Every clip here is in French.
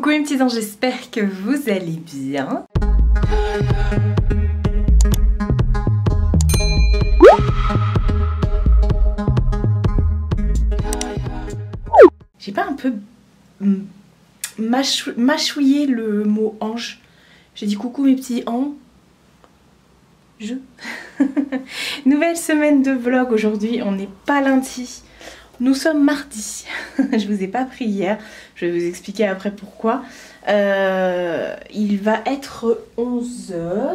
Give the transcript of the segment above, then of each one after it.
Coucou mes petits anges, j'espère que vous allez bien. J'ai pas un peu mâchouillé le mot ange? J'ai dit coucou mes petits anges. Nouvelle semaine de vlog aujourd'hui, on n'est pas lundi. Nous sommes mardi. Je vous ai pas pris hier, je vais vous expliquer après pourquoi. Il va être 11 h.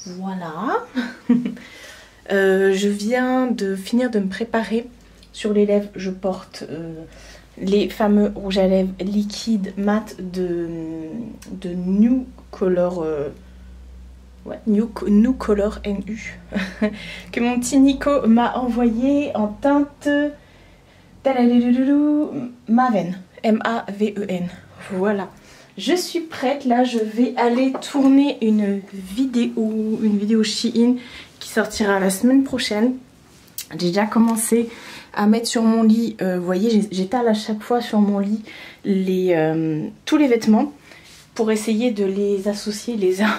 Voilà. Je viens de finir de me préparer. Sur les lèvres, je porte les fameux rouges à lèvres liquides mat de New Color. New Color NU que mon petit Nico m'a envoyé en teinte Maven, M-A-V-E-N. Voilà, je suis prête. Là je vais aller tourner une vidéo Shein qui sortira la semaine prochaine. J'ai déjà commencé à mettre sur mon lit, vous voyez, j'étale à chaque fois sur mon lit tous les vêtements pour essayer de les associer les uns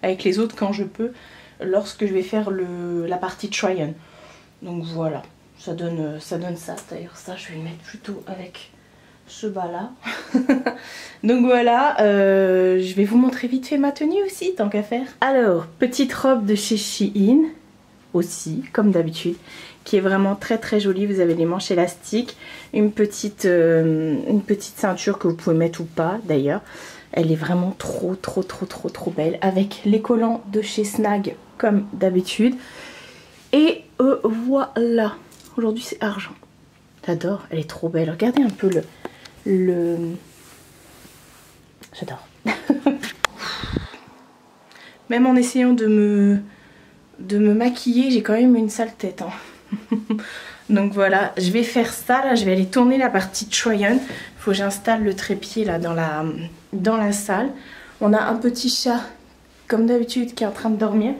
avec les autres quand je peux, lorsque je vais faire la partie try-on. Donc voilà, ça donne ça. D'ailleurs ça je vais le mettre plutôt avec ce bas là. Donc voilà, je vais vous montrer vite fait ma tenue aussi, tant qu'à faire. Alors, petite robe de chez Shein, aussi, comme d'habitude, qui est vraiment très très jolie. Vous avez les manches élastiques, une petite ceinture que vous pouvez mettre ou pas d'ailleurs. Elle est vraiment trop belle, avec les collants de chez Snag comme d'habitude. Et voilà, aujourd'hui c'est argent. J'adore, elle est trop belle. Regardez un peu j'adore. Même en essayant de me maquiller, j'ai quand même une sale tête, hein. Donc voilà, je vais faire ça, là je vais aller tourner la partie try-on. Faut que j'installe le trépied là dans la salle. On a un petit chat, comme d'habitude, qui est en train de dormir.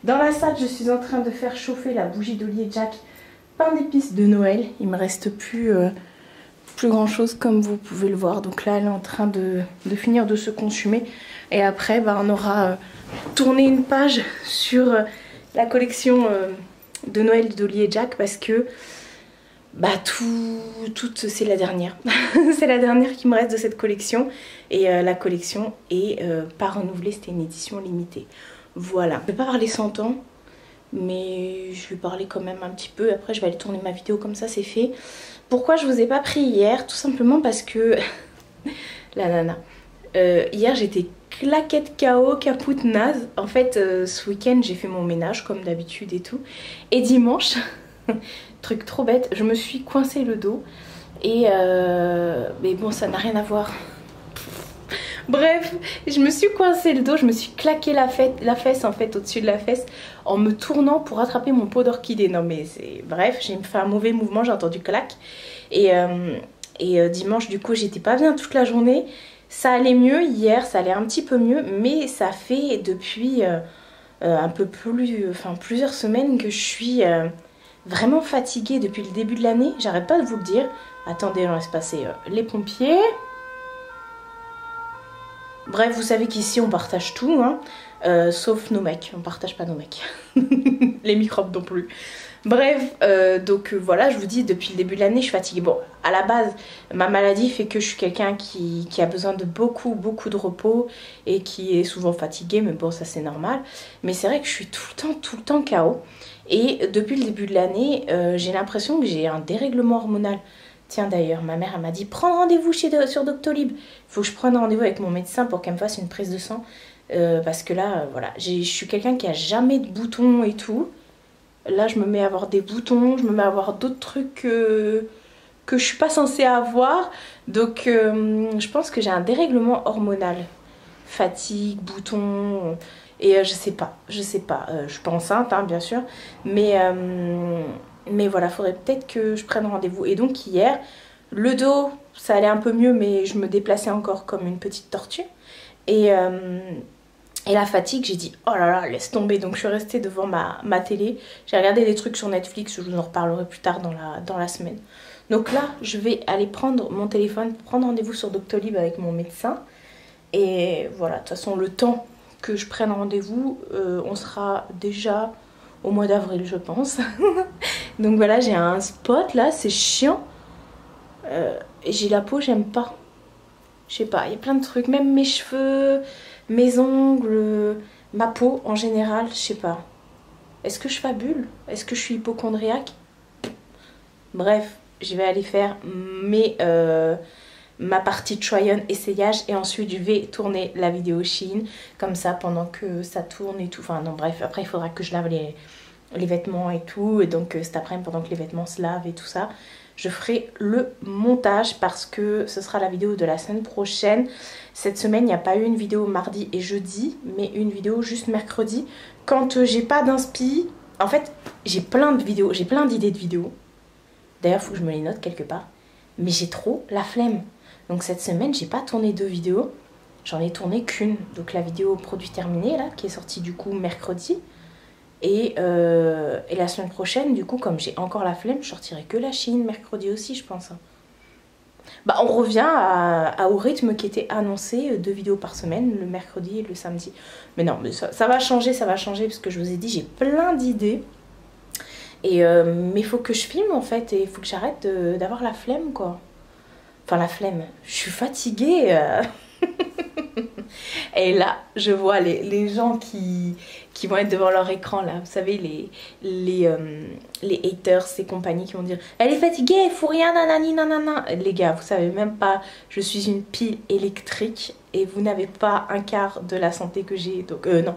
Dans la salle, je suis en train de faire chauffer la bougie d'Olier Jack pain d'épices de Noël. Il me reste plus grand chose, comme vous pouvez le voir. Donc là, elle est en train de finir de se consumer. Et après, bah, on aura tourné une page sur la collection de Noël d'Olier Jack, parce que bah c'est la dernière. C'est la dernière qui me reste de cette collection. Et la collection est pas renouvelée, c'était une édition limitée. Voilà. Je vais pas parler 100 ans, mais je vais parler quand même un petit peu. Après je vais aller tourner ma vidéo, comme ça c'est fait. Pourquoi je vous ai pas pris hier? Tout simplement parce que la nana. Hier j'étais claquette KO, capoute naze. En fait ce week-end j'ai fait mon ménage comme d'habitude et tout. Et dimanche, truc trop bête, je me suis coincé le dos. Et mais bon, ça n'a rien à voir. Bref, je me suis coincé le dos, je me suis claqué la fesse en fait, au-dessus de la fesse, en me tournant pour attraper mon pot d'orchidée. Non mais c'est... Bref, j'ai fait un mauvais mouvement, j'ai entendu clac. Et dimanche du coup j'étais pas bien toute la journée. Ça allait mieux hier, ça allait un petit peu mieux, mais ça fait depuis un peu plus, plusieurs semaines que je suis vraiment fatiguée depuis le début de l'année. J'arrête pas de vous le dire. Attendez, on laisse passer les pompiers. Bref, vous savez qu'ici on partage tout, hein, sauf nos mecs. On partage pas nos mecs. Les microbes non plus. Bref, donc voilà, je vous dis, depuis le début de l'année, je suis fatiguée. Bon, à la base, ma maladie fait que je suis quelqu'un qui a besoin de beaucoup de repos et qui est souvent fatiguée, mais bon, ça c'est normal. Mais c'est vrai que je suis tout le temps KO. Et depuis le début de l'année, j'ai l'impression que j'ai un dérèglement hormonal. Tiens d'ailleurs, ma mère elle m'a dit prends rendez-vous sur Doctolib. Il faut que je prenne rendez-vous avec mon médecin pour qu'elle me fasse une prise de sang. Parce que là, voilà, je suis quelqu'un qui a jamais de boutons et tout. Là, je me mets à avoir des boutons, je me mets à avoir d'autres trucs que je suis pas censée avoir. Donc, je pense que j'ai un dérèglement hormonal. Fatigue, boutons... Et je sais pas. Je suis pas enceinte, hein, bien sûr. Mais voilà, faudrait peut-être que je prenne rendez-vous. Et donc hier, le dos, ça allait un peu mieux, mais je me déplaçais encore comme une petite tortue. Et la fatigue, j'ai dit, oh là là, laisse tomber. Donc je suis restée devant ma télé. J'ai regardé des trucs sur Netflix, je vous en reparlerai plus tard dans la semaine. Donc là, je vais aller prendre mon téléphone, prendre rendez-vous sur Doctolib avec mon médecin. Et voilà, de toute façon, le temps que je prenne rendez-vous, on sera déjà au mois d'avril, je pense. Donc voilà, j'ai un spot là, c'est chiant. Et j'ai la peau, j'aime pas. Je sais pas, il y a plein de trucs, même mes cheveux, mes ongles, ma peau en général, je sais pas. Est-ce que je fabule? Est-ce que je suis hypocondriaque? Bref, je vais aller faire ma partie try-on essayage et ensuite je vais tourner la vidéo Shein comme ça pendant que ça tourne et tout. Enfin non bref, après il faudra que je lave les vêtements et tout. Et donc cet après-midi pendant que les vêtements se lavent et tout ça, je ferai le montage parce que ce sera la vidéo de la semaine prochaine. Cette semaine, il n'y a pas eu une vidéo mardi et jeudi, mais une vidéo juste mercredi. Quand j'ai pas d'inspi, en fait, j'ai plein de vidéos, j'ai plein d'idées de vidéos. D'ailleurs, il faut que je me les note quelque part. Mais j'ai trop la flemme. Donc cette semaine, j'ai pas tourné 2 vidéos. J'en ai tourné qu'une. Donc la vidéo produit terminé, là, qui est sortie du coup mercredi. Et la semaine prochaine, du coup, comme j'ai encore la flemme, je sortirai que la Shein mercredi aussi, je pense. Bah, on revient au rythme qui était annoncé, 2 vidéos par semaine, le mercredi et le samedi. Mais non, mais ça va changer, parce que je vous ai dit, j'ai plein d'idées. Mais il faut que je filme en fait, et il faut que j'arrête d'avoir la flemme, quoi. Enfin, la flemme, je suis fatiguée. Et là, je vois les gens qui vont être devant leur écran, là. Vous savez, les haters et compagnie qui vont dire « Elle est fatiguée, il faut rien, nanani, nanana ». Les gars, vous savez même pas, je suis une pile électrique et vous n'avez pas un quart de la santé que j'ai. Donc, non.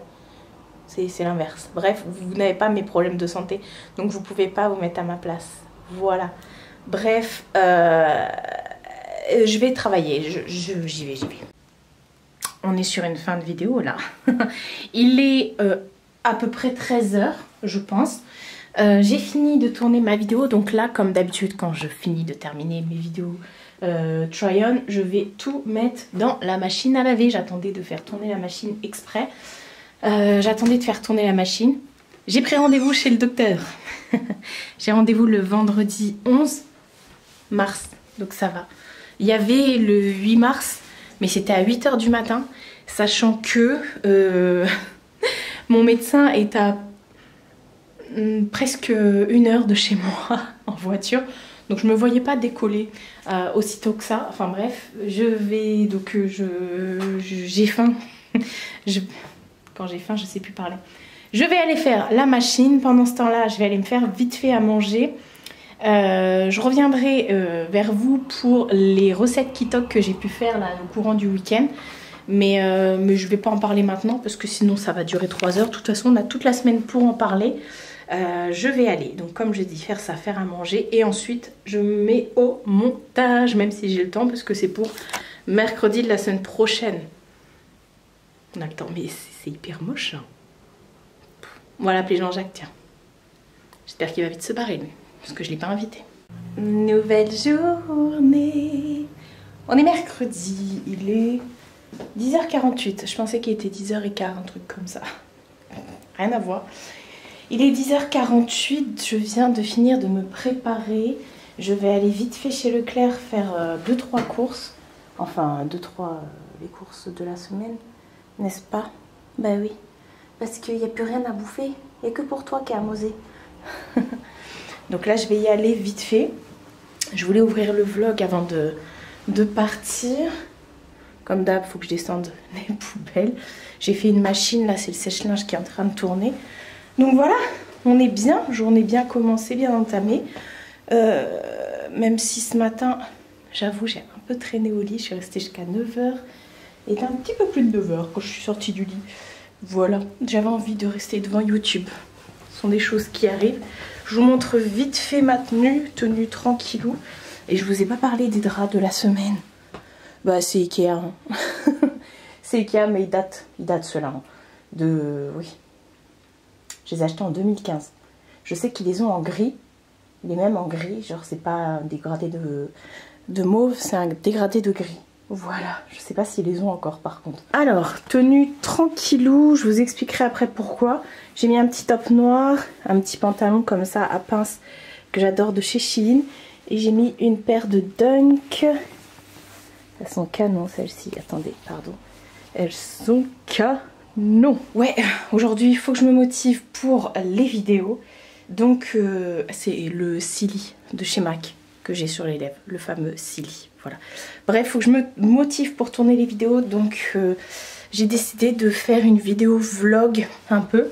C'est l'inverse. Bref, vous n'avez pas mes problèmes de santé. Donc, vous pouvez pas vous mettre à ma place. Voilà. Bref, je vais travailler. J'y vais. On est sur une fin de vidéo là. Il est à peu près 13 h, je pense. J'ai fini de tourner ma vidéo. Donc là, comme d'habitude, quand je finis de terminer mes vidéos try-on, je vais tout mettre dans la machine à laver. J'attendais de faire tourner la machine exprès. J'attendais de faire tourner la machine. J'ai pris rendez-vous chez le docteur. J'ai rendez-vous le vendredi 11 mars. Donc ça va. Il y avait le 8 mars. Mais c'était à 8 h du matin, sachant que mon médecin est à presque 1 heure de chez moi en voiture. Donc je ne me voyais pas décoller aussitôt que ça. Enfin bref, je vais... Donc j'ai faim. Quand j'ai faim, je ne sais plus parler. Je vais aller faire la machine. Pendant ce temps-là, je vais aller me faire vite fait à manger. Je reviendrai vers vous pour les recettes Kitok que j'ai pu faire là au courant du week-end, mais je vais pas en parler maintenant parce que sinon ça va durer 3 heures. De toute façon, on a toute la semaine pour en parler. Je vais aller, donc comme j'ai dit, faire ça, faire à manger, et ensuite je me mets au montage, même si j'ai le temps, parce que c'est pour mercredi de la semaine prochaine. On a le temps, mais c'est hyper moche hein. On va l'appeler Jean-Jacques, tiens. J'espère qu'il va vite se barrer lui, parce que je ne l'ai pas invité. Nouvelle journée. On est mercredi, il est 10 h 48. Je pensais qu'il était 10 h 15, un truc comme ça. Rien à voir. Il est 10 h 48, je viens de finir de me préparer. Je vais aller vite fait chez Leclerc faire 2-3 courses. Enfin, 2-3 les courses de la semaine, n'est-ce pas? Bah oui, parce qu'il n'y a plus rien à bouffer. Il n'y a que pour toi qui a Mosé. Donc là, je vais y aller vite fait. Je voulais ouvrir le vlog avant de partir. Comme d'hab, il faut que je descende les poubelles. J'ai fait une machine, là, c'est le sèche-linge qui est en train de tourner. Donc voilà, on est bien. Journée bien commencée, bien entamée. Même si ce matin, j'avoue, j'ai un peu traîné au lit. Je suis restée jusqu'à 9 h. Il était un petit peu plus de 9 h quand je suis sortie du lit. Voilà, j'avais envie de rester devant YouTube. Ce sont des choses qui arrivent. Je vous montre vite fait ma tenue tranquillou. Et je vous ai pas parlé des draps de la semaine. Bah c'est Ikea. Hein. C'est Ikea, mais ils datent ceux-là. Hein. Oui. Je les ai achetés en 2015. Je sais qu'ils les ont en gris. Les mêmes en gris. Genre c'est pas un dégradé de mauve, c'est un dégradé de gris. Voilà, je sais pas s'ils les ont encore par contre. Alors, tenue tranquillou, je vous expliquerai après pourquoi. J'ai mis un petit top noir, un petit pantalon comme ça à pince que j'adore de chez Shein. Et j'ai mis une paire de Dunk. Elles sont canon celles-ci. Attendez, pardon. Elles sont canon. Ouais, aujourd'hui il faut que je me motive pour les vidéos. Donc c'est le Silly de chez MAC que j'ai sur les lèvres. Le fameux Silly. Voilà. Bref, il faut que je me motive pour tourner les vidéos. Donc j'ai décidé de faire une vidéo vlog un peu.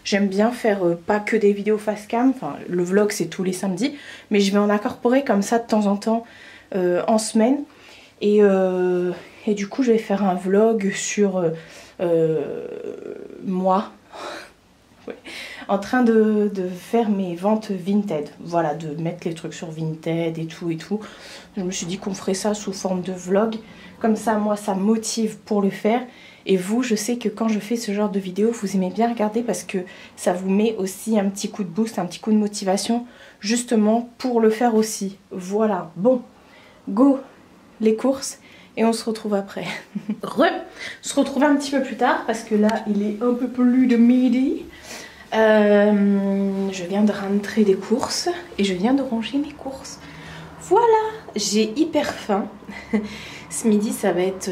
J'aime bien faire pas que des vidéos face cam. Enfin, le vlog c'est tous les samedis. Mais je vais en incorporer comme ça de temps en temps en semaine. Et du coup je vais faire un vlog sur moi ouais, en train de faire mes ventes Vinted. Voilà, de mettre les trucs sur Vinted et tout et tout. Je me suis dit qu'on ferait ça sous forme de vlog. Comme ça moi ça me motive pour le faire. Et vous, je sais que quand je fais ce genre de vidéo, vous aimez bien regarder parce que ça vous met aussi un petit coup de boost, un petit coup de motivation justement pour le faire aussi. Voilà, bon, go les courses et on se retrouve après. On se retrouve un petit peu plus tard parce que là il est un peu plus de midi. Je viens de rentrer des courses et je viens de ranger mes courses. Voilà, j'ai hyper faim. Ce midi ça va être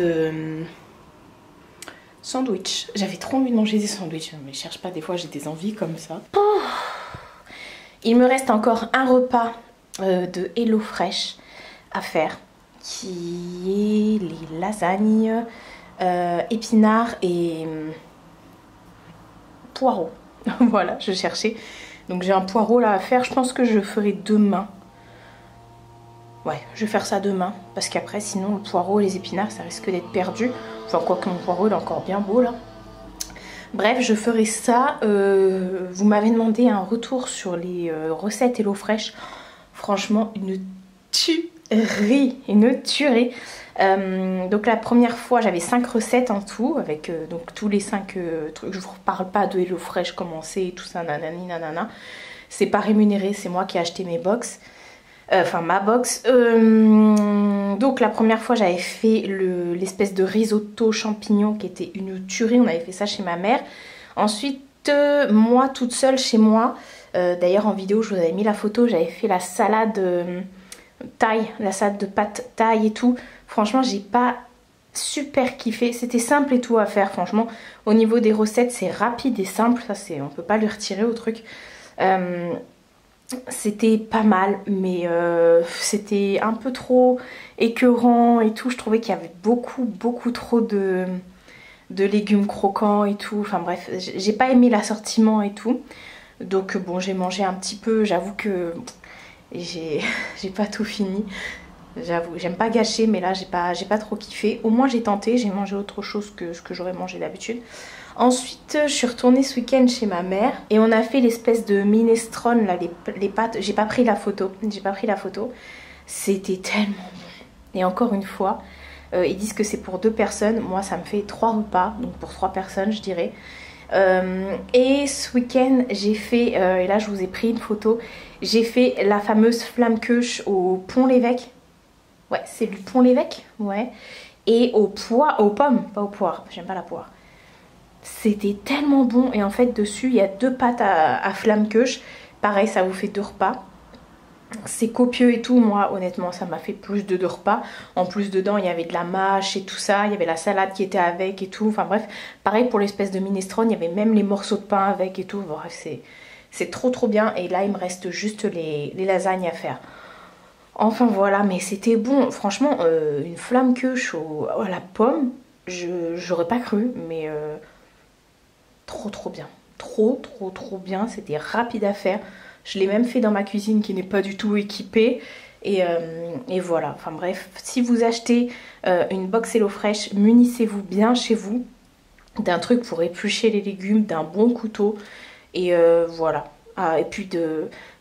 sandwich. J'avais trop envie de manger des sandwichs, mais je cherche pas, des fois j'ai des envies comme ça. Oh, il me reste encore un repas de HelloFresh à faire, qui est les lasagnes, épinards et poireaux. Voilà, je cherchais. Donc j'ai un poireau là à faire, je pense que je ferai demain. Ouais, je vais faire ça demain, parce qu'après sinon le poireau et les épinards ça risque d'être perdu. Enfin quoi que mon poireau il est encore bien beau là. Bref, je ferai ça. Vous m'avez demandé un retour sur les recettes HelloFresh. Franchement, une tuerie, une tuerie. Donc la première fois j'avais 5 recettes en tout avec donc tous les 5 trucs. Je vous reparle pas de HelloFresh, comment c'est, tout ça, nanani nanana. C'est pas rémunéré, c'est moi qui ai acheté mes box. Enfin ma box. Donc la première fois j'avais fait l'espèce de risotto champignon qui était une tuerie. On avait fait ça chez ma mère. Ensuite moi toute seule chez moi. D'ailleurs en vidéo je vous avais mis la photo. J'avais fait la salade thaï, la salade de pâtes thaï et tout. Franchement j'ai pas super kiffé. C'était simple et tout à faire franchement. Au niveau des recettes c'est rapide et simple. Ça c'est, on peut pas le retirer au truc. C'était pas mal mais c'était un peu trop écœurant et tout. Je trouvais qu'il y avait beaucoup trop de légumes croquants et tout. Enfin bref, j'ai pas aimé l'assortiment et tout. Donc bon, j'ai mangé un petit peu. J'avoue que j'ai pas tout fini. J'avoue, j'aime pas gâcher, mais là j'ai pas trop kiffé. Au moins j'ai tenté, j'ai mangé autre chose que ce que j'aurais mangé d'habitude. Ensuite, je suis retournée ce week-end chez ma mère et on a fait l'espèce de minestrone, là, les pâtes. J'ai pas pris la photo, C'était tellement bon. Et encore une fois, ils disent que c'est pour 2 personnes. Moi, ça me fait 3 repas, donc pour 3 personnes, je dirais. Et ce week-end, j'ai fait, et là je vous ai pris une photo, j'ai fait la fameuse flamme-queuche au Pont-l'Évêque. Ouais, c'est du Pont-l'Évêque, ouais. Et aux pommes, pas aux poires, j'aime pas la poire. C'était tellement bon et en fait dessus il y a 2 pâtes à flamme-queuche. Pareil, ça vous fait 2 repas. C'est copieux et tout. Moi honnêtement ça m'a fait plus de 2 repas. En plus dedans il y avait de la mâche et tout ça. Il y avait la salade qui était avec et tout. Enfin bref, pareil pour l'espèce de minestrone. Il y avait même les morceaux de pain avec et tout. Bref, c'est trop bien. Et là il me reste juste les lasagnes à faire. Enfin voilà, mais c'était bon. Franchement une flamme-queuche à la pomme, j'aurais pas cru, mais trop bien. Trop bien. C'était rapide à faire. Je l'ai même fait dans ma cuisine qui n'est pas du tout équipée. Et voilà. Enfin bref, si vous achetez une box HelloFresh, munissez-vous bien chez vous d'un truc pour éplucher les légumes, d'un bon couteau. Et voilà. Ah, et puis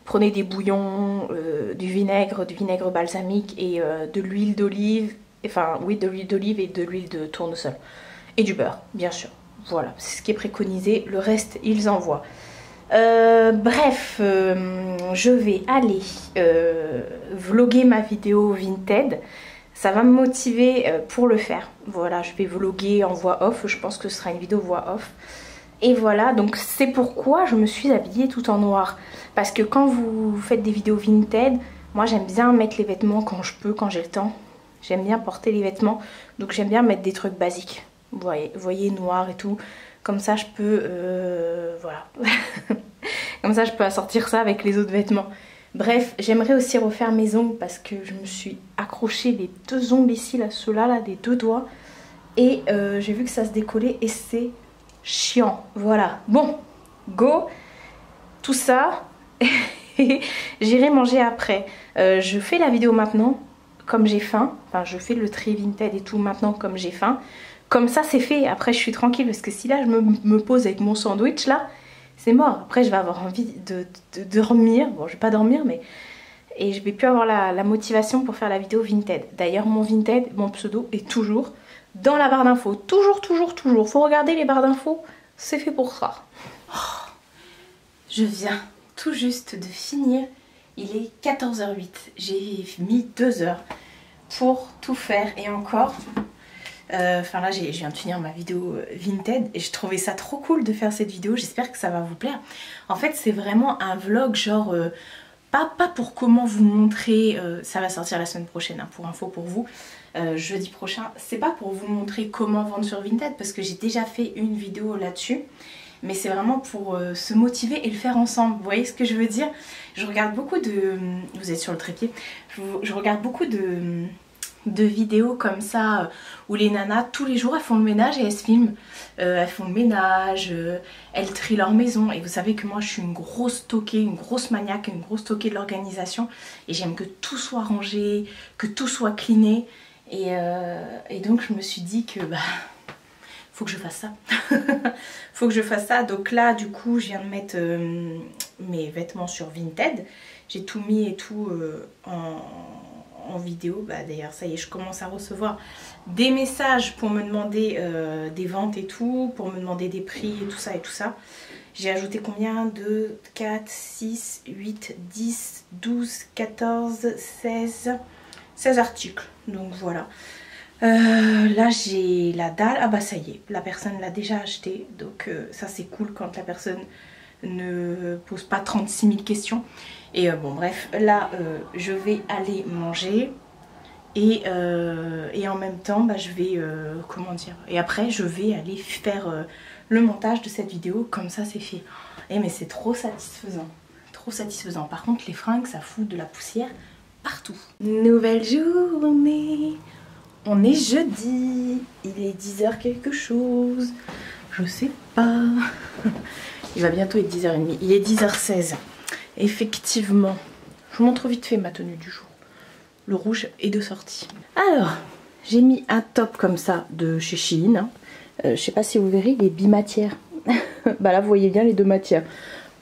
prenez des bouillons, du vinaigre balsamique et de l'huile d'olive. Enfin oui, de l'huile d'olive et de l'huile de tournesol. Et du beurre, bien sûr. Voilà, c'est ce qui est préconisé. Le reste, ils envoient. Bref, je vais aller vlogger ma vidéo Vinted. Ça va me motiver pour le faire. Voilà, je vais vlogger en voix off. Je pense que ce sera une vidéo voix off. Et voilà, donc c'est pourquoi je me suis habillée tout en noir. Parce que quand vous faites des vidéos Vinted, Moi j'aime bien mettre les vêtements quand je peux, quand j'ai le temps. J'aime bien porter les vêtements, donc j'aime bien mettre des trucs basiques. Vous voyez noir et tout. Comme ça je peux, voilà. Comme ça je peux assortir ça avec les autres vêtements. Bref, j'aimerais aussi refaire mes ongles parce que je me suis accroché les 2 ongles ici, là, ceux-là, là, des 2 doigts. Et j'ai vu que ça se décollait et c'est chiant. Voilà. Bon, go. Tout ça, j'irai manger après. Je fais la vidéo maintenant, comme j'ai faim. Enfin, je fais le tri Vinted et tout maintenant comme j'ai faim. Comme ça, c'est fait. Après, je suis tranquille parce que si là, je me pose avec mon sandwich, là, c'est mort. Après, je vais avoir envie de dormir. Bon, je vais pas dormir, mais... Et je vais plus avoir la motivation pour faire la vidéo Vinted. D'ailleurs, mon Vinted, mon pseudo, est toujours dans la barre d'infos. Toujours, toujours, toujours. Faut regarder les barres d'infos. C'est fait pour ça. Oh, je viens tout juste de finir. Il est 14h08. J'ai mis 2 heures pour tout faire. Et encore... Enfin là je viens de finir ma vidéo Vinted et je trouvais ça trop cool de faire cette vidéo, j'espère que ça va vous plaire. En fait c'est vraiment un vlog genre, pas pour comment vous montrer, ça va sortir la semaine prochaine hein, pour info pour vous, jeudi prochain. C'est pas pour vous montrer comment vendre sur Vinted parce que j'ai déjà fait une vidéo là-dessus. Mais c'est vraiment pour se motiver et le faire ensemble. Vous voyez ce que je veux dire? Je regarde beaucoup de... Vous êtes sur le trépied. Je regarde beaucoup de vidéos comme ça où les nanas tous les jours elles font le ménage et elles se filment, elles font le ménage, elles trient leur maison. Et vous savez que moi je suis une grosse toquée, une grosse maniaque, une grosse toquée de l'organisation et j'aime que tout soit rangé, que tout soit cleané et donc je me suis dit que bah faut que je fasse ça. Faut que je fasse ça. Donc là du coup je viens de mettre mes vêtements sur Vinted, j'ai tout mis et tout en vidéo. Bah d'ailleurs ça y est, je commence à recevoir des messages pour me demander des ventes et tout, pour me demander des prix et tout ça et tout ça. J'ai ajouté combien? 2, 4, 6, 8, 10, 12, 14, 16 articles. Donc voilà. Là j'ai la dalle. Ah bah ça y est, la personne l'a déjà acheté. Donc ça c'est cool quand la personne ne pose pas 36 000 questions. Et bon bref, là je vais aller manger et en même temps bah, je vais, comment dire, et après je vais aller faire le montage de cette vidéo, comme ça c'est fait. Et mais c'est trop satisfaisant, trop satisfaisant. Par contre les fringues ça fout de la poussière partout. Nouvelle journée, on est jeudi, il est 10h quelque chose, je sais pas, il va bientôt être 10h30, il est 10h16. Effectivement, je vous montre vite fait ma tenue du jour. Le rouge est de sortie. Alors, j'ai mis un top comme ça de chez Shein. Hein. Je sais pas si vous verrez, il est bimatière. Bah là, vous voyez bien les 2 matières.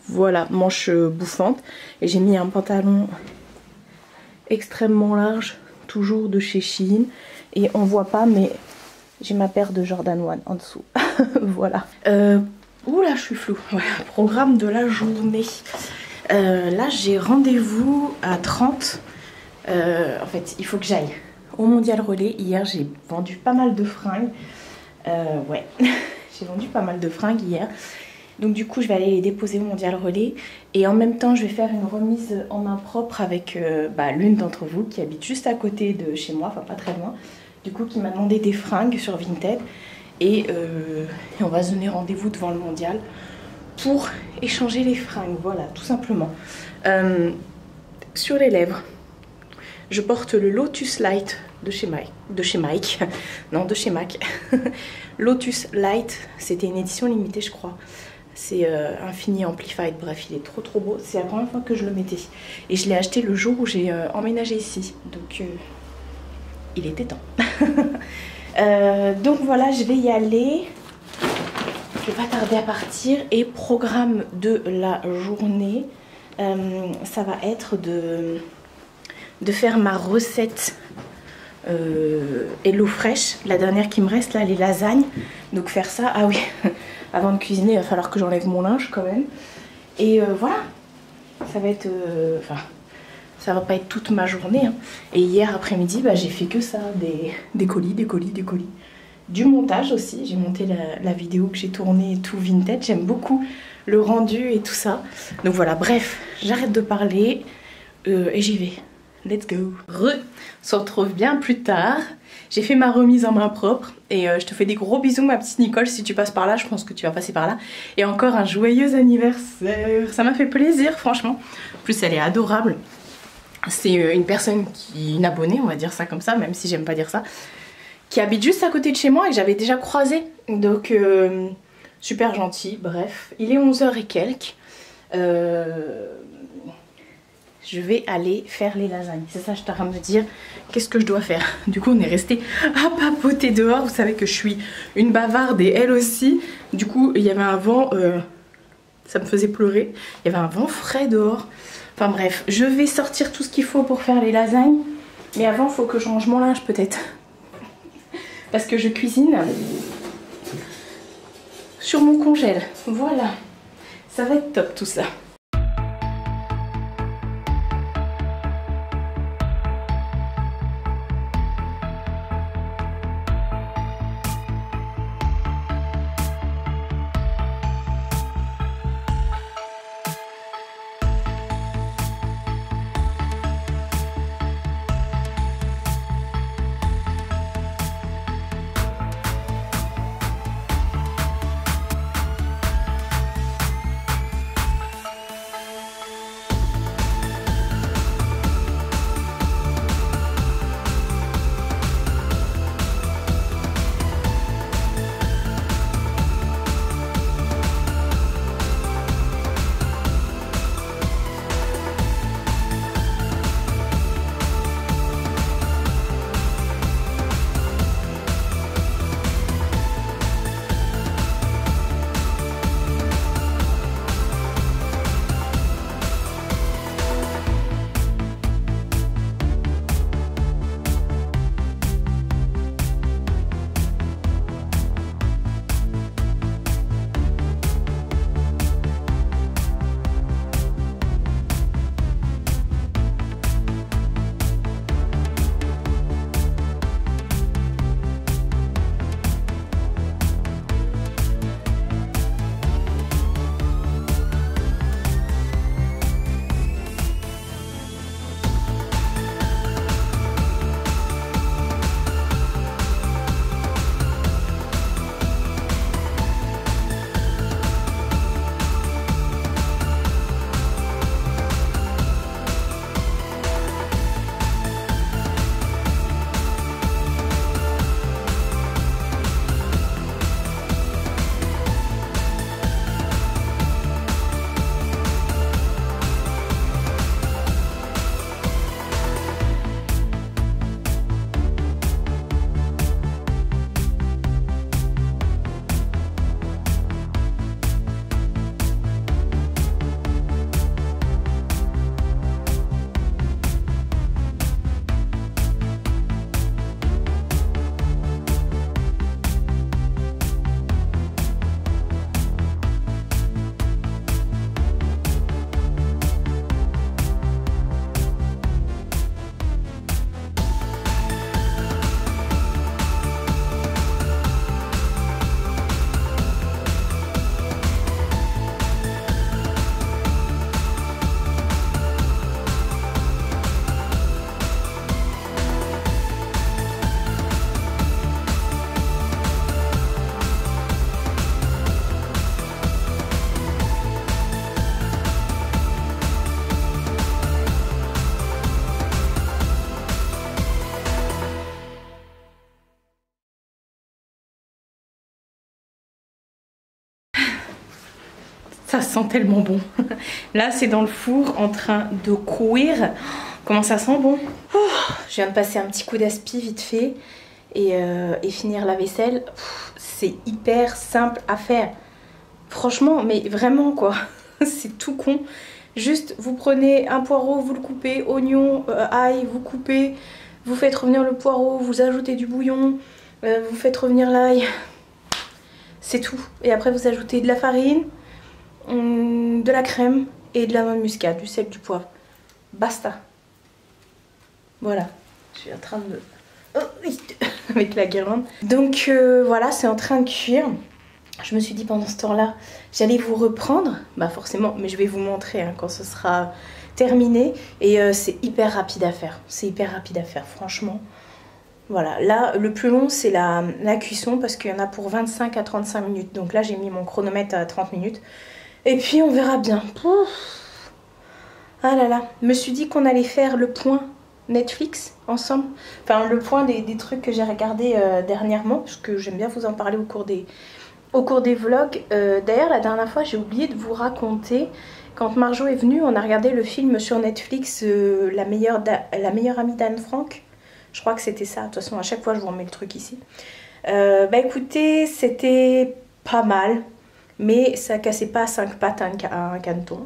Voilà, manche bouffante. Et j'ai mis un pantalon extrêmement large, toujours de chez Shein. Et on voit pas, mais j'ai ma paire de Jordan 1 en dessous. Voilà. Oula, je suis floue. Voilà, programme de la journée. Là j'ai rendez-vous à 30. En fait il faut que j'aille au Mondial Relais. Hier j'ai vendu pas mal de fringues. Ouais, j'ai vendu pas mal de fringues hier. Donc du coup je vais aller les déposer au Mondial Relais. Et en même temps je vais faire une remise en main propre avec l'une d'entre vous qui habite juste à côté de chez moi, enfin pas très loin. Du coup qui m'a demandé des fringues sur Vinted. Et on va se donner rendez-vous devant le Mondial pour échanger les fringues, voilà, tout simplement. Sur les lèvres, je porte le Lotus Light de chez Mike, non, de chez Mac. Lotus Light, c'était une édition limitée, je crois. C'est Infini Amplified, bref, il est trop trop beau. C'est la première fois que je le mettais. Et je l'ai acheté le jour où j'ai emménagé ici, donc il était temps. Donc voilà, je vais y aller. Je vais pas tarder à partir. Et programme de la journée, ça va être de faire ma recette HelloFresh, la dernière qui me reste là, les lasagnes. Donc faire ça, ah oui, avant de cuisiner il va falloir que j'enlève mon linge quand même. Et voilà, ça va être, enfin ça va pas être toute ma journée hein. Et hier après-midi bah, j'ai fait que ça, des colis, du montage aussi. J'ai monté la vidéo que j'ai tournée et tout Vinted. J'aime beaucoup le rendu et tout ça. Donc voilà, bref, j'arrête de parler et j'y vais. let's go. On se retrouve bien plus tard. J'ai fait ma remise en main propre et je te fais des gros bisous ma petite Nicole, si tu passes par là, je pense que tu vas passer par là. Et encore un joyeux anniversaire, ça m'a fait plaisir franchement. En plus elle est adorable. C'est une personne une abonnée, on va dire ça comme ça, même si j'aime pas dire ça, qui habite juste à côté de chez moi et que j'avais déjà croisé. Donc super gentil, bref. Il est 11h et quelques. Je vais aller faire les lasagnes. C'est ça, je t'arrête à me dire qu'est-ce que je dois faire. Du coup, on est resté à papoter dehors. Vous savez que je suis une bavarde et elle aussi. Du coup, il y avait un vent, ça me faisait pleurer. Il y avait un vent frais dehors. Enfin bref, je vais sortir tout ce qu'il faut pour faire les lasagnes. Mais avant, il faut que je range mon linge peut-être. Parce que je cuisine sur mon congèle. Voilà. Ça va être top tout ça. Ça sent tellement bon. Là, c'est dans le four en train de cuire. Comment ça sent bon. Je viens de passer un petit coup d'aspi vite fait et finir la vaisselle. C'est hyper simple à faire. Franchement, mais vraiment quoi. C'est tout con. Juste, vous prenez un poireau, vous le coupez, oignon, ail, vous coupez, vous faites revenir le poireau, vous ajoutez du bouillon, vous faites revenir l'ail. C'est tout. Et après, vous ajoutez de la farine, de la crème et de la noix de muscade, du sel, du poivre. Basta. Voilà. Je suis en train de... avec la guirlande. Donc voilà, c'est en train de cuire. Je me suis dit pendant ce temps-là, j'allais vous reprendre. Bah forcément, mais je vais vous montrer hein, quand ce sera terminé et c'est hyper rapide à faire. C'est hyper rapide à faire, franchement. Voilà, là le plus long c'est la cuisson parce qu'il y en a pour 25 à 35 minutes. Donc là j'ai mis mon chronomètre à 30 minutes. Et puis on verra bien. Ouf. Ah là là, je me suis dit qu'on allait faire le point Netflix ensemble. Enfin le point des trucs que j'ai regardé dernièrement. Parce que j'aime bien vous en parler au cours des vlogs. D'ailleurs la dernière fois j'ai oublié de vous raconter. Quand Marjo est venue, on a regardé le film sur Netflix la meilleure amie d'Anne Frank. Je crois que c'était ça. De toute façon, à chaque fois, je vous remets le truc ici. Bah écoutez, c'était pas mal. Mais ça cassait pas 5 pattes à un caneton.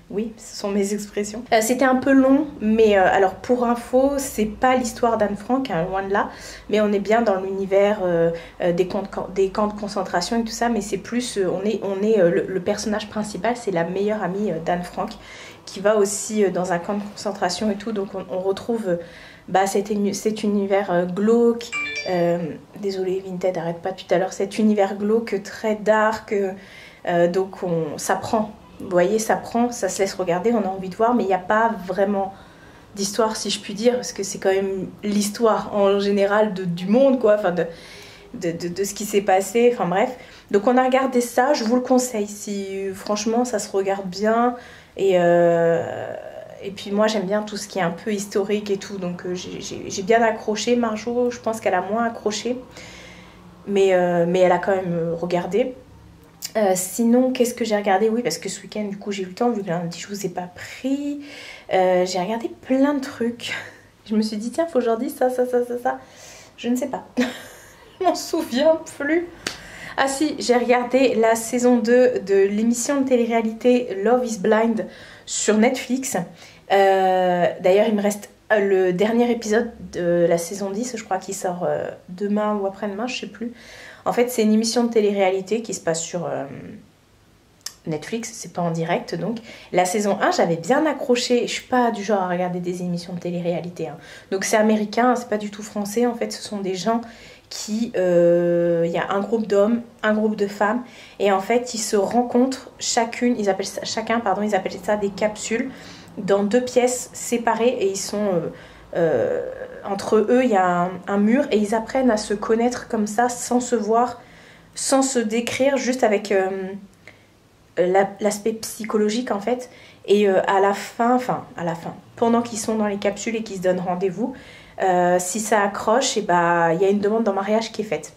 Oui, ce sont mes expressions. C'était un peu long, mais alors pour info, c'est pas l'histoire d'Anne Frank, hein, loin de là. Mais on est bien dans l'univers des camps de concentration et tout ça. Mais c'est plus, le personnage principal, c'est la meilleure amie d'Anne Frank, qui va aussi dans un camp de concentration et tout. Donc on retrouve cet univers glauque. Désolée Vinted, arrête pas tout à l'heure. Cet univers glauque très dark. Donc ça prend. Vous voyez, ça prend, ça se laisse regarder, on a envie de voir, mais il n'y a pas vraiment d'histoire, si je puis dire, parce que c'est quand même l'histoire en général du monde, quoi, enfin de ce qui s'est passé, enfin bref. Donc on a regardé ça, je vous le conseille, si franchement ça se regarde bien, et puis moi j'aime bien tout ce qui est un peu historique et tout, donc j'ai bien accroché. Marjo, je pense qu'elle a moins accroché, mais elle a quand même regardé. Sinon, qu'est-ce que j'ai regardé? Oui, parce que ce week-end, du coup, j'ai eu le temps, vu que lundi, je vous ai pas pris. J'ai regardé plein de trucs. Je me suis dit, tiens, faut que j'en dise ça. Je ne sais pas. Je m'en souviens plus. Ah si, j'ai regardé la saison 2 de l'émission de télé-réalité Love is Blind sur Netflix. D'ailleurs, il me reste le dernier épisode de la saison 10, je crois, qui sort demain ou après-demain, je sais plus. En fait, c'est une émission de télé-réalité qui se passe sur Netflix, c'est pas en direct donc. La saison 1, j'avais bien accroché. Je suis pas du genre à regarder des émissions de télé-réalité. Hein. Donc c'est américain, c'est pas du tout français. En fait, ce sont des gens qui... Il y a un groupe d'hommes, un groupe de femmes. Et en fait, ils se rencontrent chacun, ils appellent ça des capsules, dans 2 pièces séparées. Et ils sont... entre eux il y a un mur et ils apprennent à se connaître comme ça sans se voir, sans se décrire, juste avec l'aspect psychologique en fait. Et à la fin, pendant qu'ils sont dans les capsules et qu'ils se donnent rendez-vous, si ça accroche, et bah, y a une demande en mariage qui est faite.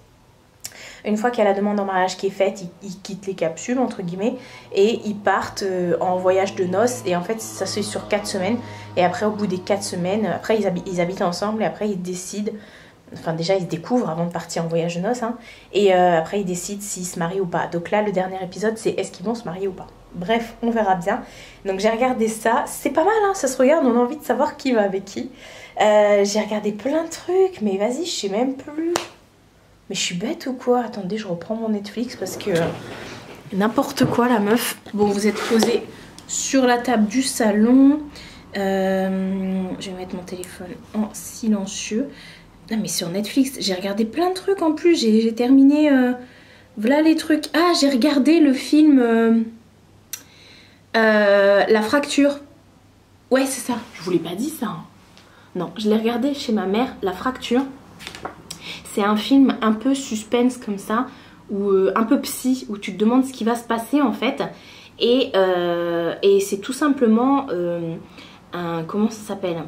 Une fois qu'il y a la demande en mariage qui est faite, ils quittent les capsules, entre guillemets, et ils partent en voyage de noces. Et en fait, ça se fait sur 4 semaines. Et après, au bout des 4 semaines, après, ils habitent ensemble et après, ils décident... Enfin, déjà, ils se découvrent avant de partir en voyage de noces. Hein, et après, ils décident s'ils se marient ou pas. Donc là, le dernier épisode, c'est est-ce qu'ils vont se marier ou pas. Bref, on verra bien. Donc j'ai regardé ça. C'est pas mal, hein, ça se regarde, on a envie de savoir qui va avec qui. J'ai regardé plein de trucs, mais vas-y, je sais même plus... Mais je suis bête ou quoi? Attendez, je reprends mon Netflix parce que n'importe quoi la meuf. Bon, vous êtes posé sur la table du salon. Je vais mettre mon téléphone en silencieux. Non mais sur Netflix, j'ai regardé plein de trucs en plus. J'ai terminé... voilà les trucs. Ah, j'ai regardé le film La Fracture. Ouais, c'est ça. Je vous l'ai pas dit ça. Hein. Non, je l'ai regardé chez ma mère, La Fracture. C'est un film un peu suspense comme ça, ou un peu psy, où tu te demandes ce qui va se passer en fait. Et c'est tout simplement comment ça s'appelle?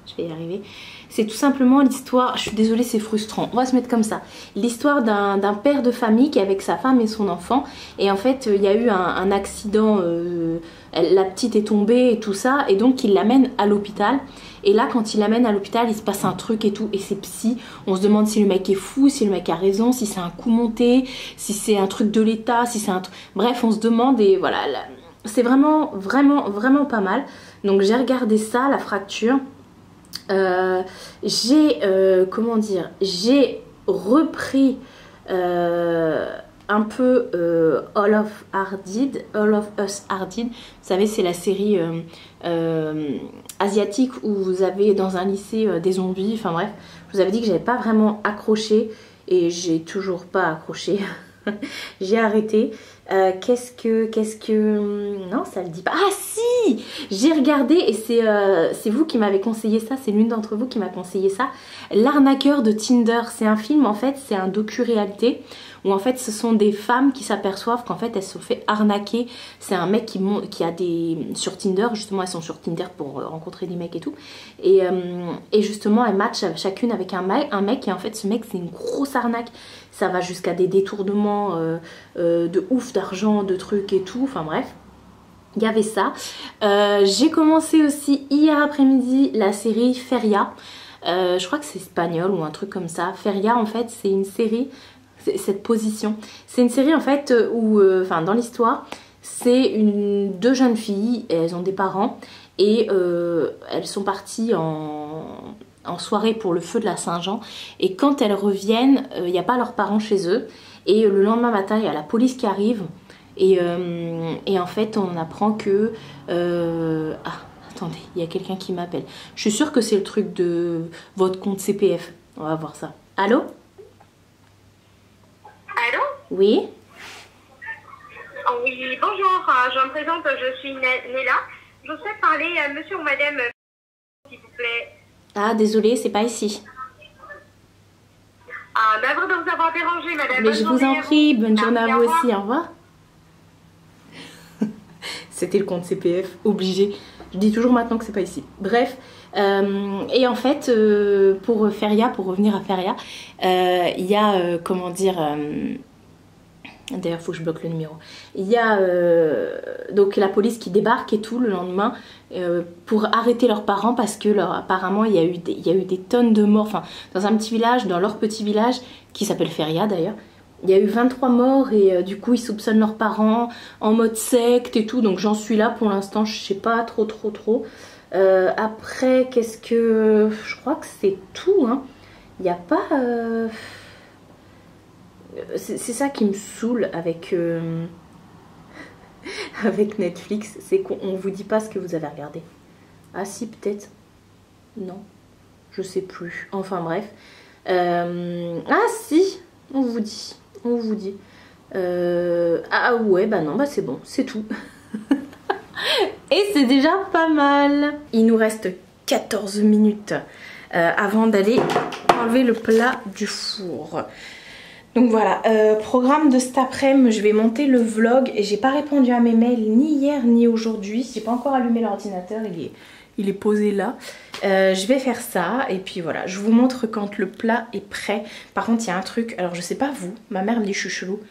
Je vais y arriver. C'est tout simplement l'histoire, je suis désolée c'est frustrant, on va se mettre comme ça. L'histoire d'un père de famille qui est avec sa femme et son enfant. Et en fait il y a eu un accident, la petite est tombée et tout ça. Et donc il l'amène à l'hôpital. Et là quand il l'amène à l'hôpital il se passe un truc et tout. Et c'est psy, on se demande si le mec est fou, si le mec a raison, si c'est un coup monté, si c'est un truc de l'état, si c'est un truc... Bref on se demande et voilà. C'est vraiment pas mal. Donc j'ai regardé ça, La Fracture. Comment dire, j'ai repris un peu All of Us Are Dead. Vous savez, c'est la série asiatique où vous avez dans un lycée des zombies. Enfin bref, je vous avais dit que j'avais pas vraiment accroché et j'ai toujours pas accroché. J'ai arrêté. Qu'est-ce que... Non, ça le dit pas. Ah si! J'ai regardé et c'est vous qui m'avez conseillé ça. C'est l'une d'entre vous qui m'a conseillé ça. L'arnaqueur de Tinder. C'est un film, en fait, c'est un docu-réalité où en fait ce sont des femmes qui s'aperçoivent qu'en fait elles se sont fait arnaquer. C'est un mec qui a des... Sur Tinder, justement elles sont sur Tinder pour rencontrer des mecs et tout. Et justement elles matchent chacune avec un mec et en fait ce mec c'est une grosse arnaque. Ça va jusqu'à des détournements de ouf d'argent, de trucs et tout. Enfin bref, il y avait ça. J'ai commencé aussi hier après-midi la série Feria. Je crois que c'est espagnol ou un truc comme ça. Feria en fait c'est une série, cette position. C'est une série en fait où, enfin dans l'histoire, c'est deux jeunes filles, et elles ont des parents et elles sont parties en soirée pour le feu de la Saint-Jean et quand elles reviennent, il n'y a pas leurs parents chez eux et le lendemain matin il y a la police qui arrive et en fait on apprend que ah attendez, il y a quelqu'un qui m'appelle. Je suis sûre que c'est le truc de votre compte CPF. On va voir ça. Allô? Allô? Oui? Oui, bonjour, je me présente, je suis Néla. Je souhaite parler à monsieur ou madame, s'il vous plaît. Ah, désolée, c'est pas ici. Ah, navré de vous avoir dérangé, madame. Mais je vous en prie, bonne journée à vous aussi, au revoir. C'était le compte CPF, obligé. Je dis toujours maintenant que c'est pas ici. Bref, et en fait, pour Feria, pour revenir à Feria, il y a, comment dire... D'ailleurs, il faut que je bloque le numéro. Il y a donc la police qui débarque et tout le lendemain pour arrêter leurs parents parce que apparemment il y a eu des tonnes de morts. Enfin, dans un petit village, dans leur petit village qui s'appelle Feria d'ailleurs, il y a eu 23 morts et du coup ils soupçonnent leurs parents en mode secte et tout. Donc j'en suis là pour l'instant, je sais pas trop. Après, qu'est-ce que... Je crois que c'est tout, hein. Il n'y a pas... C'est ça qui me saoule avec, avec Netflix, c'est qu'on vous dit pas ce que vous avez regardé. Ah si, peut-être. Non, je sais plus. Enfin bref. Ah si, on vous dit. Ah ouais, bah non, bah c'est bon, c'est tout. Et c'est déjà pas mal. Il nous reste 14 minutes avant d'aller enlever le plat du four. Donc voilà, programme de cet après-midi, je vais monter le vlog et j'ai pas répondu à mes mails ni hier ni aujourd'hui. J'ai pas encore allumé l'ordinateur, il est posé là. Je vais faire ça et puis voilà, je vous montre quand le plat est prêt. Par contre il y a un truc, alors je sais pas vous, ma mère me dit chelou.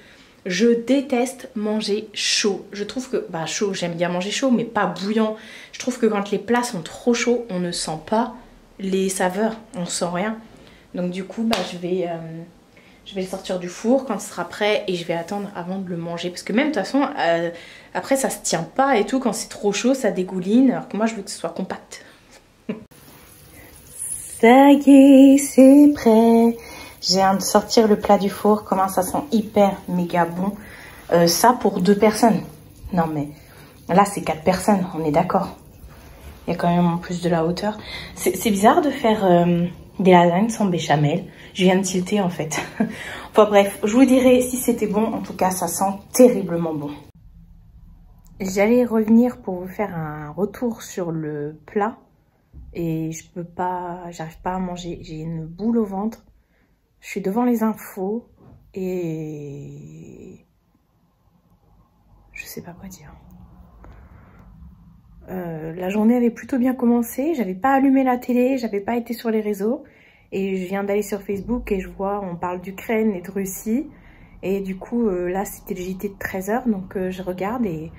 Je déteste manger chaud. Je trouve que, bah chaud, j'aime bien manger chaud mais pas bouillant. Je trouve que quand les plats sont trop chauds, on ne sent pas les saveurs, on sent rien. Donc du coup, bah je vais le sortir du four quand ce sera prêt et je vais attendre avant de le manger. Parce que même de toute façon, après ça se tient pas et tout. Quand c'est trop chaud, ça dégouline. Alors que moi, je veux que ce soit compact. Ça y est, c'est prêt. Je viens de sortir le plat du four. Comment ça sent hyper méga bon. Ça pour 2 personnes. Non mais là, c'est 4 personnes. On est d'accord. Il y a quand même en plus de la hauteur. C'est bizarre de faire... des lasagnes sans béchamel. Je viens de tilter en fait. Enfin bref, je vous dirai si c'était bon. En tout cas, ça sent terriblement bon. J'allais revenir pour vous faire un retour sur le plat. Et je peux pas, j'arrive pas à manger. J'ai une boule au ventre. Je suis devant les infos. Et... je sais pas quoi dire. La journée avait plutôt bien commencé. J'avais pas allumé la télé, j'avais pas été sur les réseaux. Et je viens d'aller sur Facebook et je vois, on parle d'Ukraine et de Russie. Et du coup, là, c'était le JT de 13 h. Donc, je regarde et...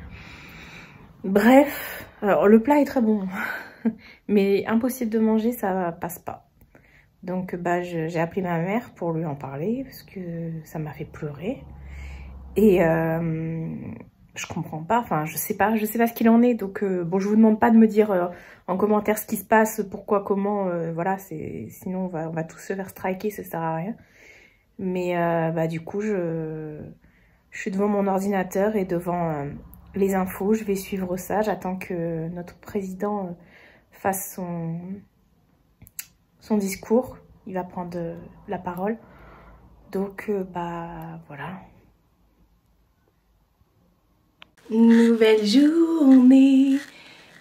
Bref, alors le plat est très bon. Mais impossible de manger, ça passe pas. Donc, bah, j'ai appelé ma mère pour lui en parler parce que ça m'a fait pleurer. Et... je comprends pas, enfin je sais pas ce qu'il en est, donc bon je vous demande pas de me dire en commentaire ce qui se passe, pourquoi, comment, voilà, sinon on va tous se faire striker, ça sert à rien. Mais bah du coup je suis devant mon ordinateur et devant les infos, je vais suivre ça, j'attends que notre président fasse son discours, il va prendre la parole, donc bah voilà. Nouvelle journée.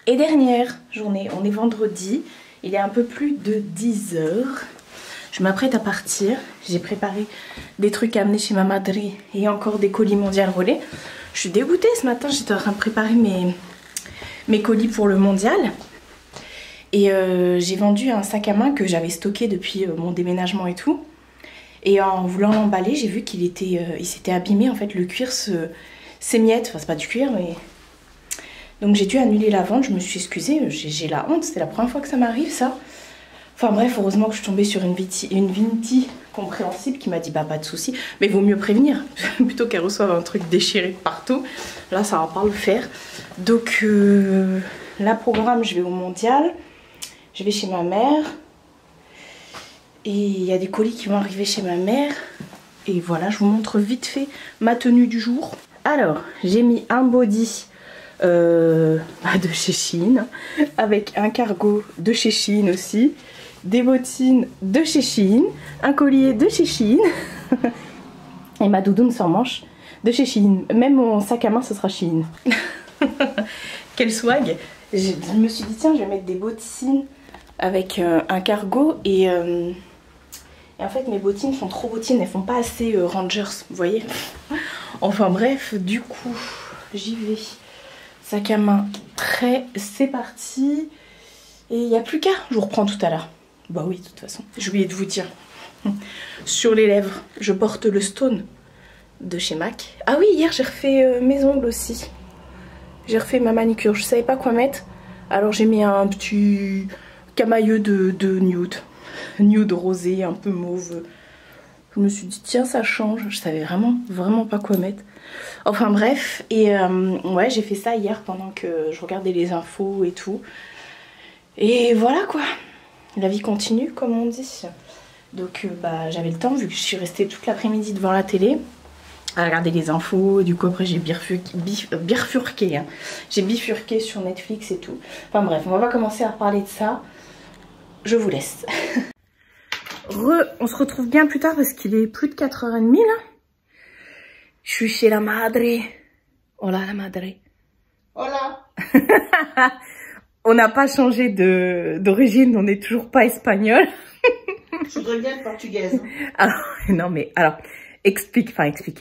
Et dernière journée, on est vendredi. Il est un peu plus de 10 h. Je m'apprête à partir. J'ai préparé des trucs à amener chez ma madré et encore des colis mondial relais. Je suis dégoûtée ce matin, j'étais en train de préparer mes colis pour le mondial. Et j'ai vendu un sac à main que j'avais stocké depuis mon déménagement et tout. Et en voulant l'emballer, j'ai vu qu'il il s'était abîmé. En fait, le cuir s'émiette. Enfin, c'est pas du cuir, mais... Donc j'ai dû annuler la vente. Je me suis excusée. J'ai la honte. C'est la première fois que ça m'arrive, ça. Enfin bref, heureusement que je suis tombée sur une Vinti compréhensible qui m'a dit bah pas de souci. Mais il vaut mieux prévenir. Plutôt qu'elle reçoive un truc déchiré de partout. Là, ça va pas le faire. Donc là, programme, je vais au mondial. Je vais chez ma mère. Et il y a des colis qui vont arriver chez ma mère. Et voilà, je vous montre vite fait ma tenue du jour. Alors, j'ai mis un body de chez Shein. Avec un cargo de chez Shein aussi. Des bottines de chez Shein. Un collier de chez Shein. Et ma doudoune sans manche de chez Shein. Même mon sac à main, ce sera Shein. Quel swag! Je me suis dit, tiens, je vais mettre des bottines avec un cargo et en fait mes bottines sont trop bottines, elles font pas assez Rangers, vous voyez. Enfin bref, du coup j'y vais, sac à main prêt, c'est parti. Et il n'y a plus qu'à, je vous reprends tout à l'heure. Bah oui, de toute façon, j'ai oublié de vous dire, sur les lèvres je porte le Stone de chez MAC. Ah oui, hier j'ai refait mes ongles aussi, j'ai refait ma manicure, je savais pas quoi mettre, alors j'ai mis un petit camailleux de nude rosé, un peu mauve. Je me suis dit tiens, ça change. Je savais vraiment pas quoi mettre. Enfin bref, et ouais, j'ai fait ça hier pendant que je regardais les infos et tout. Et voilà quoi, la vie continue comme on dit. Donc bah j'avais le temps vu que je suis restée toute l'après-midi devant la télé à regarder les infos. Du coup après j'ai bifurqué hein. J'ai bifurqué sur Netflix et tout. Enfin bref, on va pas commencer à parler de ça. Je vous laisse. On se retrouve bien plus tard parce qu'il est plus de 4h30 là. Je suis chez la madre. Hola la madre. Hola. On n'a pas changé d'origine, on n'est toujours pas espagnol. Je voudrais bien être portugaise. Alors, non mais, alors, explique,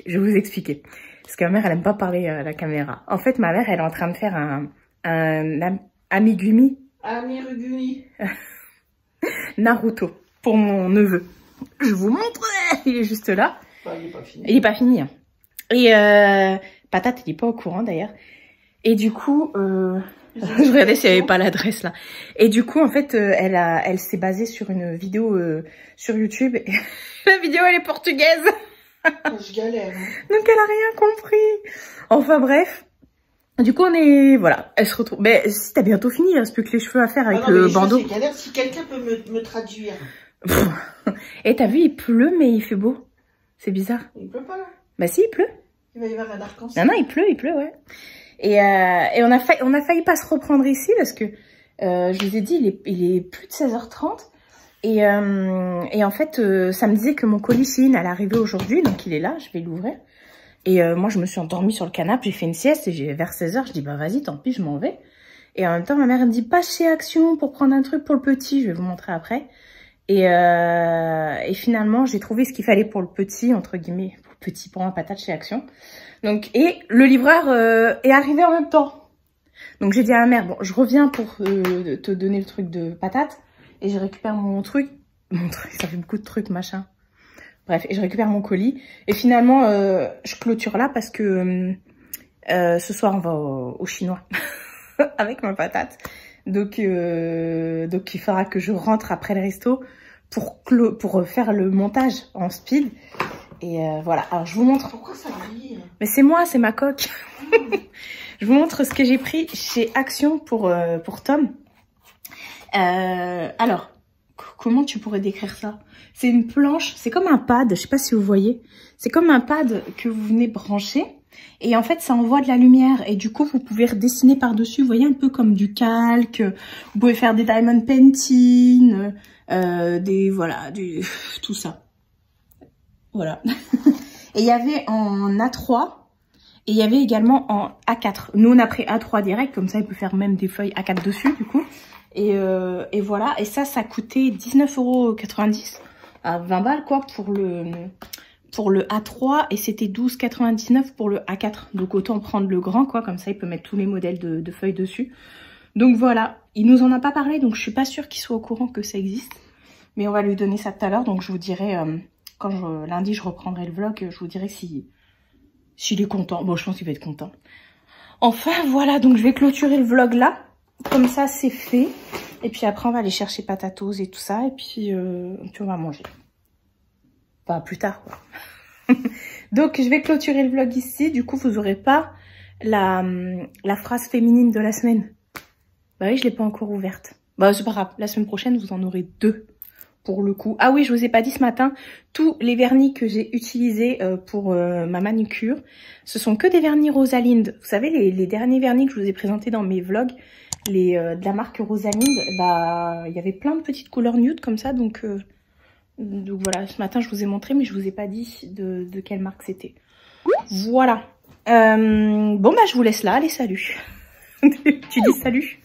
je vais vous expliquer. Parce que ma mère, elle aime pas parler à la caméra. En fait, ma mère, elle est en train de faire un amigumi. Amigumi. Naruto pour mon neveu. Je vous montre, il est juste là. Enfin, il est pas fini. Il est pas fini. Et Patate, il est pas au courant d'ailleurs. Et du coup, je regardais s'il n'y avait pas l'adresse là. Et du coup, en fait, elle s'est basée sur une vidéo sur YouTube. Et la vidéo, elle est portugaise. Je galère. Hein. Donc elle a rien compris. Enfin bref. Du coup, on est... Voilà, elle se retrouve... Mais si t'as bientôt fini, il reste plus que les cheveux à faire avec le bandeau. C'est galère, si quelqu'un peut me traduire. Et t'as vu, il pleut, mais il fait beau. C'est bizarre. Il pleut pas là. Bah si, il pleut. Il va y avoir un arc-en-ciel. Non, il pleut, ouais. Et on a failli pas se reprendre ici parce que, je vous ai dit, il est plus de 16h30. Et en fait, ça me disait que mon colis Shein allait arriver aujourd'hui, donc il est là, je vais l'ouvrir. Et moi, je me suis endormie sur le canapé, j'ai fait une sieste et vers 16h, je dis bah vas-y, tant pis, je m'en vais. Et en même temps, ma mère elle me dit passe chez Action pour prendre un truc pour le petit, je vais vous montrer après. Et finalement, j'ai trouvé ce qu'il fallait pour le petit, entre guillemets, pour un patate chez Action. Donc, et le livreur est arrivé en même temps. Donc j'ai dit à ma mère, bon, je reviens pour te donner le truc de patate. Et je récupère mon truc, ça fait beaucoup de trucs, machin. Bref, et je récupère mon colis. Et finalement, je clôture là parce que ce soir, on va au chinois avec ma patate. Donc il faudra que je rentre après le resto pour faire le montage en speed. Et voilà, alors je vous montre. Pourquoi ça brille? Mais c'est moi, c'est ma coque. Je vous montre ce que j'ai pris chez Action pour Tom. Alors, comment tu pourrais décrire ça? C'est une planche, c'est comme un pad, je sais pas si vous voyez. C'est comme un pad que vous venez brancher. Et en fait, ça envoie de la lumière. Et du coup, vous pouvez redessiner par-dessus. Vous voyez, un peu comme du calque. Vous pouvez faire des diamond painting. Voilà, tout ça. Voilà. Et il y avait en A3 Et il y avait également en A4. Nous, on a pris A3 direct, comme ça, il peut faire même des feuilles A4 dessus, du coup. Et voilà. Et ça coûtait 19,90 € à 20 balles, quoi, pour le A3. Et c'était 12,99 € pour le A4. Donc, autant prendre le grand, quoi. Comme ça, il peut mettre tous les modèles de feuilles dessus. Donc, voilà. Il nous en a pas parlé, donc je suis pas sûre qu'il soit au courant que ça existe. Mais on va lui donner ça tout à l'heure. Donc, je vous dirai, lundi, je reprendrai le vlog, je vous dirai s'il est content. Bon, je pense qu'il va être content. Enfin, voilà. Donc, je vais clôturer le vlog là. Comme ça, c'est fait. Et puis après, on va aller chercher patatos et tout ça. Et puis on va manger. Enfin, plus tard, quoi. Donc, je vais clôturer le vlog ici. Du coup, vous n'aurez pas la phrase féminine de la semaine. Bah oui, je l'ai pas encore ouverte. Bah, c'est pas grave. La semaine prochaine, vous en aurez 2. Pour le coup. Ah oui, je vous ai pas dit ce matin, tous les vernis que j'ai utilisés pour ma manucure, ce sont que des vernis Rosalind. Vous savez, les derniers vernis que je vous ai présentés dans mes vlogs, de la marque Rosalind, bah il y avait plein de petites couleurs nude comme ça, donc voilà, ce matin je vous ai montré, mais je vous ai pas dit de quelle marque c'était. Voilà. Bon bah je vous laisse là, allez salut. Tu dis salut?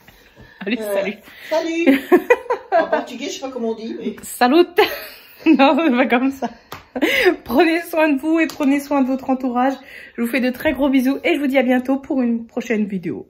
Allez salut. Salut. En portugais, je sais pas comment on dit, mais... Salut. Non, c'est pas comme ça. Prenez soin de vous et prenez soin de votre entourage. Je vous fais de très gros bisous et je vous dis à bientôt pour une prochaine vidéo.